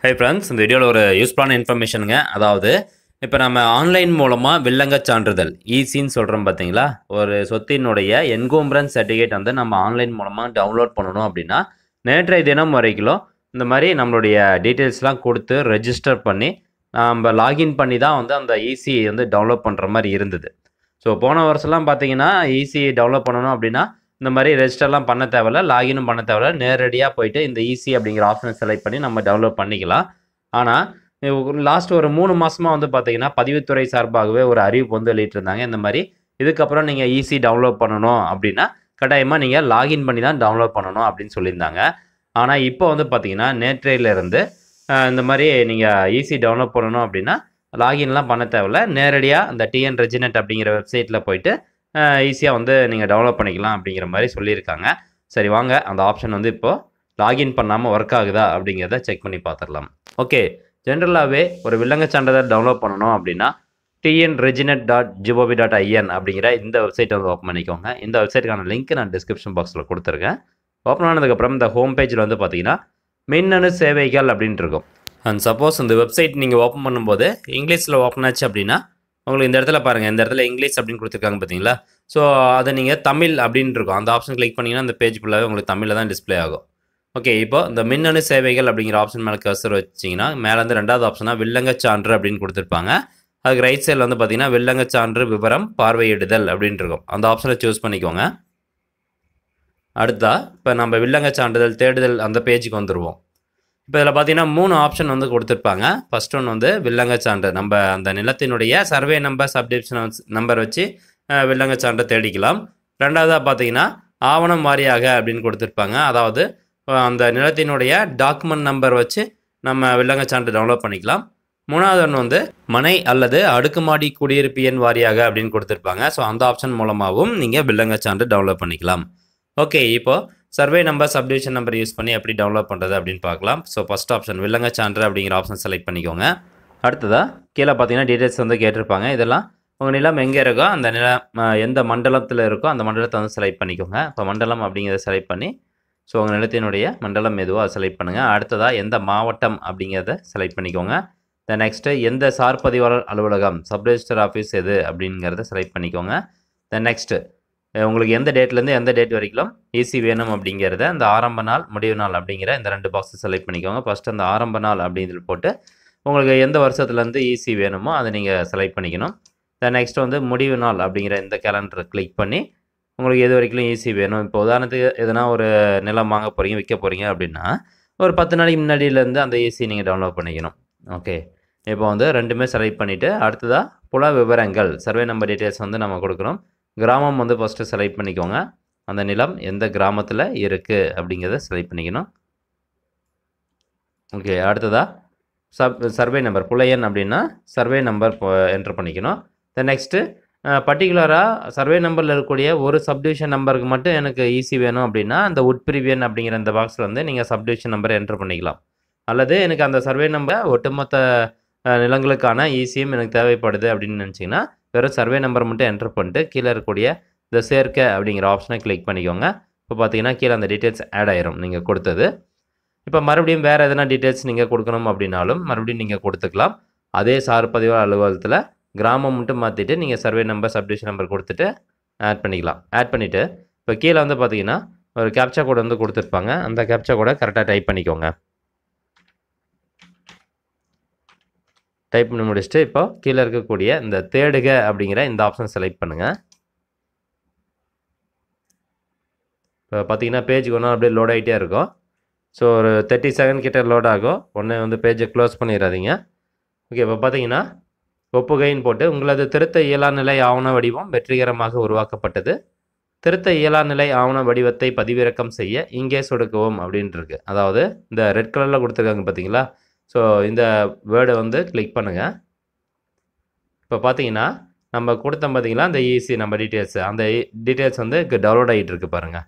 Hi friends, இந்த வீடியோவில் ஒரு யூஸ்ஃபுல்லான இன்ஃபர்மேஷனுங்க. அதாவது இப்போ நம்ம ஆன்லைன் மூலமாக வில்லங்கச் சான்றிதழ் ஈசின்னு சொல்கிறோம் பார்த்தீங்களா? ஒரு சொத்தினுடைய என்கோம்பரன்ஸ் சர்டிஃபிகேட் வந்து நம்ம ஆன்லைன் மூலமாக டவுன்லோட் பண்ணணும் அப்படின்னா, நேற்றைய தினம் வரைக்கும் இந்த மாதிரி நம்மளுடைய டீட்டெயில்ஸ்லாம் கொடுத்து ரெஜிஸ்டர் பண்ணி நம்ம லாகின் பண்ணி தான் வந்து அந்த ஈசி வந்து டவுன்லோட் பண்ணுற மாதிரி இருந்தது. ஸோ போன வருஷம்லாம் பார்த்தீங்கன்னா ஈசி டெவலப் பண்ணணும் அப்படின்னா இந்த மாதிரி ரெஜிஸ்டர்லாம் பண்ண தேவையில்ல, லாகினும் பண்ண தேவையில்ல, நேரடியாக போயிட்டு இந்த ஈசி அப்படிங்கிற ஆப்ஷனை செலக்ட் பண்ணி நம்ம டெவலப் பண்ணிக்கலாம். ஆனால் லாஸ்ட் ஒரு 3 மாதமாக வந்து பார்த்தீங்கன்னா பதிவுத்துறை சார்பாகவே ஒரு அறிவிப்பு வந்து வெளியிட்டிருந்தாங்க. இந்த மாதிரி இதுக்கப்புறம் நீங்கள் ஈசி டவுன்லோட் பண்ணணும் அப்படின்னா கட்டாயமாக நீங்கள் லாகின் பண்ணி தான் டவுன்லோட் பண்ணணும் அப்படின்னு சொல்லியிருந்தாங்க. ஆனால் இப்போ வந்து பார்த்தீங்கன்னா நேற்றையிலேருந்து இந்த மாதிரி நீங்கள் ஈசி டவுன்லோட் பண்ணணும் அப்படின்னா லாகின்லாம் பண்ண தேவையில்ல, நேரடியாக அந்த டிஎன் ரெஜினெட் அப்படிங்கிற வெப்சைட்டில் போயிட்டு ஈஸியாக வந்து நீங்கள் டெவலப் பண்ணிக்கலாம் அப்படிங்கிற மாதிரி சொல்லியிருக்காங்க. சரி வாங்க, அந்த ஆப்ஷன் வந்து இப்போது லாகின் பண்ணாமல் ஒர்க் ஆகுதா அப்படிங்கிறத செக் பண்ணி பார்த்துடலாம். ஓகே, ஜென்ரலாகவே ஒரு வில்லங்கச் சான்றிதழ் டவுன்லோட் பண்ணணும் அப்படின்னா tnreginet.gov.in அப்படிங்கிற இந்த வெப்சைட்டை வந்து ஓப்பன் பண்ணிக்கோங்க. இந்த வெப்சைட்டுக்கான லிங்க் நான் டிஸ்கிரிப்ஷன் பாக்ஸில் கொடுத்துருக்கேன். ஓப்பன் ஆனதுக்கப்புறம் இந்த ஹோம் பேஜில் வந்து பார்த்தீங்கன்னா மின்னணு சேவைகள் அப்படின்ட்டு இருக்கும். அண்ட் சப்போஸ் இந்த வெப்சைட் நீங்கள் ஓப்பன் பண்ணும்போது இங்கிலீஷில் ஓப்பன் ஆச்சு அப்படின்னா உங்களுக்கு இந்த இடத்துல பாருங்கள், இந்த இடத்துல இங்கிலீஷ் அப்படின்னு கொடுத்துருக்காங்க பார்த்தீங்களா? ஸோ அதை நீங்கள் தமிழ் அப்படின்னு இருக்கும், அந்த ஆப்ஷன் கிளிக் பண்ணிங்கன்னா அந்த பேஜ் ஃபுல்லாகவே உங்களுக்கு தமிழில் தான் டிஸ்பிளே ஆகும். ஓகே, இப்போ இந்த மின்னணு சேவைகள் அப்படிங்கிற ஆப்ஷன் மேலே கர்சர் வச்சிங்கன்னா மேலேருந்து 2வது ஆப்ஷனாக வில்லங்கச் சான்று அப்படின்னு கொடுத்துருப்பாங்க. அதுக்கு ரைட் சைடில் வந்து பார்த்தீங்கன்னா வில்லங்கச் சான்று விவரம் பார்வையிடுதல் அப்படின்ட்டு இருக்கும், அந்த ஆப்ஷனை சூஸ் பண்ணிக்கோங்க. அடுத்தா இப்போ நம்ம வில்லங்கச் சான்றிதழ் தேடுதல் அந்த பேஜுக்கு வந்துடுவோம். இப்போ இதில் பார்த்தீங்கன்னா 3 ஆப்ஷன் வந்து கொடுத்துருப்பாங்க. ஃபர்ஸ்ட் ஒன் வந்து வில்லங்கச் சான்று, நம்ம அந்த நிலத்தினுடைய சர்வே நம்பர் சப்டிவிஷன் நம்பர் வச்சு வில்லங்கச் சான்றை தேடிக்கலாம். ரெண்டாவதாக பார்த்தீங்கன்னா ஆவணம் வாரியாக அப்படின்னு கொடுத்துருப்பாங்க, அதாவது அந்த நிலத்தினுடைய டாக்குமெண்ட் நம்பர் வச்சு நம்ம வில்லங்கச் சான்று டவுன்லோட் பண்ணிக்கலாம். மூணாவது ஒன்று வந்து மனை அல்லது அடுக்குமாடி குடியிருப்பு எண் வாரியாக அப்படின்னு கொடுத்துருப்பாங்க. ஸோ அந்த ஆப்ஷன் மூலமாகவும் நீங்கள் வில்லங்கச் சான்று டவுன்லோட் பண்ணிக்கலாம். ஓகே, இப்போது survey number subdivision number use பண்ணி எப்படி டவுன்லோட் பண்ணுறது அப்படின்னு பார்க்கலாம். ஸோ ஃபஸ்ட் ஆப்ஷன் வில்லங்கச் சான்று அப்படிங்கிற ஆப்ஷன் செலக்ட் பண்ணிக்கோங்க. அடுத்ததாக கீழே பார்த்தீங்கன்னா டீட்டெயில்ஸ் வந்து கேட்டிருப்பாங்க. இதெல்லாம் உங்கள் நிலம் எங்கே இருக்கோ அந்த நிலம் எந்த மண்டலத்தில் இருக்கோ அந்த மண்டலத்தை வந்து செலக்ட் பண்ணிக்கோங்க. இப்போ மண்டலம் அப்படிங்கிறத செலக்ட் பண்ணி ஸோ உங்கள் நிலத்தினுடைய மண்டலம் எதுவோ அதை செலக்ட் பண்ணுங்கள். அடுத்ததாக எந்த மாவட்டம் அப்படிங்கிறத செலக்ட் பண்ணிக்கோங்க. தென் நெக்ஸ்ட்டு எந்த சார் பதிவாளர் அலுவலகம் சப் ரெஜிஸ்டர் ஆஃபீஸ் எது அப்படிங்கிறத செலக்ட் பண்ணிக்கோங்க. தென் நெக்ஸ்ட்டு உங்களுக்கு எந்த டேட்லேருந்து எந்த டேட் வரைக்கும் ஈசி வேணும் அப்படிங்கிறத அந்த ஆரம்ப நாள் முடிவு நாள் அப்படிங்கிற இந்த 2 பாக்ஸை செலக்ட் பண்ணிக்கோங்க. ஃபஸ்ட்டு அந்த ஆரம்ப நாள் அப்படின்னு போட்டு உங்களுக்கு எந்த வருஷத்துலேருந்து ஈசி வேணுமோ அதை நீங்கள் செலக்ட் பண்ணிக்கணும். தென் நெக்ஸ்ட் வந்து முடிவு நாள் அப்படிங்கிற இந்த கேலண்டரை கிளிக் பண்ணி உங்களுக்கு எது வரைக்கும் ஈசி வேணும். இப்போ உதாரணத்துக்கு எதனா ஒரு நிலம் வாங்க போகிறீங்க, விற்க போகிறீங்க அப்படின்னா ஒரு 10 நாளைக்கு முன்னாடியிலேருந்து அந்த ஈசி நீங்கள் டவுன்லோட் பண்ணிக்கணும். ஓகே, இப்போ வந்து 2மே செலக்ட் பண்ணிவிட்டு அடுத்ததாக புல விவரங்கள் சர்வே நம்பர் டீட்டெயில்ஸ் வந்து நம்ம கொடுக்குறோம். கிராமம் வந்து ஃபஸ்ட்டு செலக்ட் பண்ணிக்கோங்க, அந்த நிலம் எந்த கிராமத்தில் இருக்குது அப்படிங்கிறத செலக்ட் பண்ணிக்கணும். ஓகே, அடுத்ததாக சர்வே நம்பர் புல எண் அப்படின்னா சர்வே நம்பர் என்ட்ரு பண்ணிக்கணும். தென் நெக்ஸ்ட்டு பர்டிகுலராக சர்வே நம்பரில் இருக்கக்கூடிய ஒரு சப்டிவிஷன் நம்பருக்கு மட்டும் எனக்கு ஈசி வேணும் அப்படின்னா அந்த உட்பிரிவியன் அப்படிங்கிற இந்த பாக்ஸில் வந்து நீங்கள் சப்டிவிஷன் நம்பரை என்ட்ரு பண்ணிக்கலாம். அல்லது எனக்கு அந்த சர்வே நம்பர் ஒட்டுமொத்த நிலங்களுக்கான ஈசியும் எனக்கு தேவைப்படுது அப்படின்னு நினச்சிங்கன்னா வெறும் சர்வே நம்பர் மட்டும் என்ட்ரு பண்ணிட்டு கீழே இருக்கக்கூடிய இந்த சேர்க்க அப்படிங்கிற ஆப்ஷனை கிளிக் பண்ணிக்கோங்க. இப்போ பார்த்தீங்கன்னா கீழே அந்த டீட்டெயில்ஸ் ஆட் ஆயிரும் நீங்கள் கொடுத்தது. இப்போ மறுபடியும் வேறு எதனா டீட்டெயில்ஸ் நீங்கள் கொடுக்கணும் அப்படின்னாலும் மறுபடியும் நீங்கள் கொடுத்துக்கலாம். அதே சார் பதிவாளர் அலுவலகத்தில் கிராமம் மட்டும் மாற்றிட்டு நீங்கள் சர்வே நம்பர் சப்டிவிஷன் நம்பர் கொடுத்துட்டு ஆட் பண்ணிக்கலாம். ஆட் பண்ணிவிட்டு இப்போ கீழே வந்து பார்த்தீங்கன்னா ஒரு கேப்சா கோடு வந்து கொடுத்துருப்பாங்க, அந்த கேப்சா கோடை கரெக்டாக டைப் பண்ணிக்கோங்க. டைப் பண்ணி முடிச்சுட்டு இப்போ கீழே இருக்கக்கூடிய இந்த தேடுக அப்படிங்கிற இந்த ஆப்ஷன் செலக்ட் பண்ணுங்கள். இப்போ பார்த்தீங்கன்னா பேஜுக்கு ஒன்றும் அப்படியே லோட் ஆகிட்டே இருக்கும். ஸோ ஒரு 30 செகண்ட் கிட்ட லோட் ஆகும். உடனே வந்து பேஜை க்ளோஸ் பண்ணிடாதீங்க. ஓகே, இப்போ பார்த்தீங்கன்னா ஒப்புகைன்னு போட்டு உங்களது திருத்த இயலா நிலை ஆவண வடிவம் வெற்றிகரமாக உருவாக்கப்பட்டது. திருத்த இயலா நிலை ஆவண வடிவத்தை பதிவிறக்கம் செய்ய இங்கே சொடுக்கவும் அப்படின்ட்டு இருக்கு. அதாவது இந்த ரெட் கலரில் கொடுத்துருக்காங்க பார்த்தீங்களா? ஸோ இந்த வேர்டை வந்து கிளிக் பண்ணுங்கள். இப்போ பார்த்தீங்கன்னா நம்ம கொடுத்தோம் பார்த்தீங்களா அந்த ஈசி நம்ம டீட்டெயில்ஸு, அந்த டீட்டெயில்ஸ் வந்து டவுன்லோட் ஆகிட்டு இருக்கு பாருங்கள்.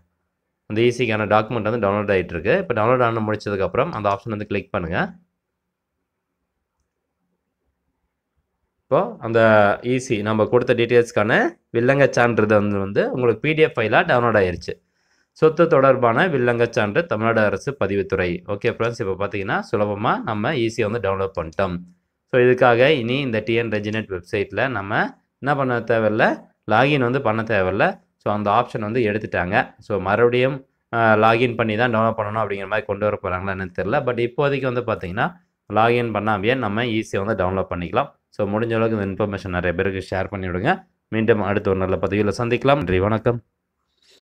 அந்த ஈசிக்கான டாக்குமெண்ட் வந்து டவுன்லோட் ஆகிட்டு இருக்கு. இப்போ டவுன்லோட் ஆன முடிச்சதுக்கப்புறம் அந்த ஆப்ஷன் வந்து கிளிக் பண்ணுங்கள். இப்போது அந்த ஈசி நம்ம கொடுத்த டீட்டெயில்ஸ்க்கான வில்லங்கச் சான்றிதழ் வந்து உங்களுக்கு பிடிஎஃப் ஃபைலாக டவுன்லோட் ஆகிருச்சு. சொத்து தொடர்பான வில்லங்கச் சான்று தமிழ்நாடு அரசு பதிவுத்துறை. ஓகே ஃப்ரெண்ட்ஸ், இப்போ பார்த்தீங்கன்னா சுலபமாக நம்ம ஈஸியாக வந்து டவுன்லோட் பண்ணிட்டோம். ஸோ இதுக்காக இனி இந்த டிஎன் ரெஜினெட் வெப்சைட்டில் நம்ம என்ன பண்ண தேவையில்ல, லாகின் வந்து பண்ண தேவையில்ல. ஸோ அந்த ஆப்ஷன் வந்து எடுத்துட்டாங்க. ஸோ மறுபடியும் லாகின் பண்ணி தான் டவுன்லோட் பண்ணணும் அப்படிங்கிற மாதிரி கொண்டு வர போகிறாங்களா என்னன்னு தெரில. பட் இப்போதைக்கு வந்து பார்த்தீங்கன்னா லாகின் பண்ணாமையே நம்ம ஈஸியாக வந்து டவுன்லோட் பண்ணிக்கலாம். ஸோ முடிஞ்ச அளவுக்கு இந்த இன்ஃபர்மேஷன் நிறைய பேருக்கு ஷேர் பண்ணிவிடுங்க. மீண்டும் அடுத்த ஒரு நல்ல பதிவில் சந்திக்கலாம். நன்றி, வணக்கம்.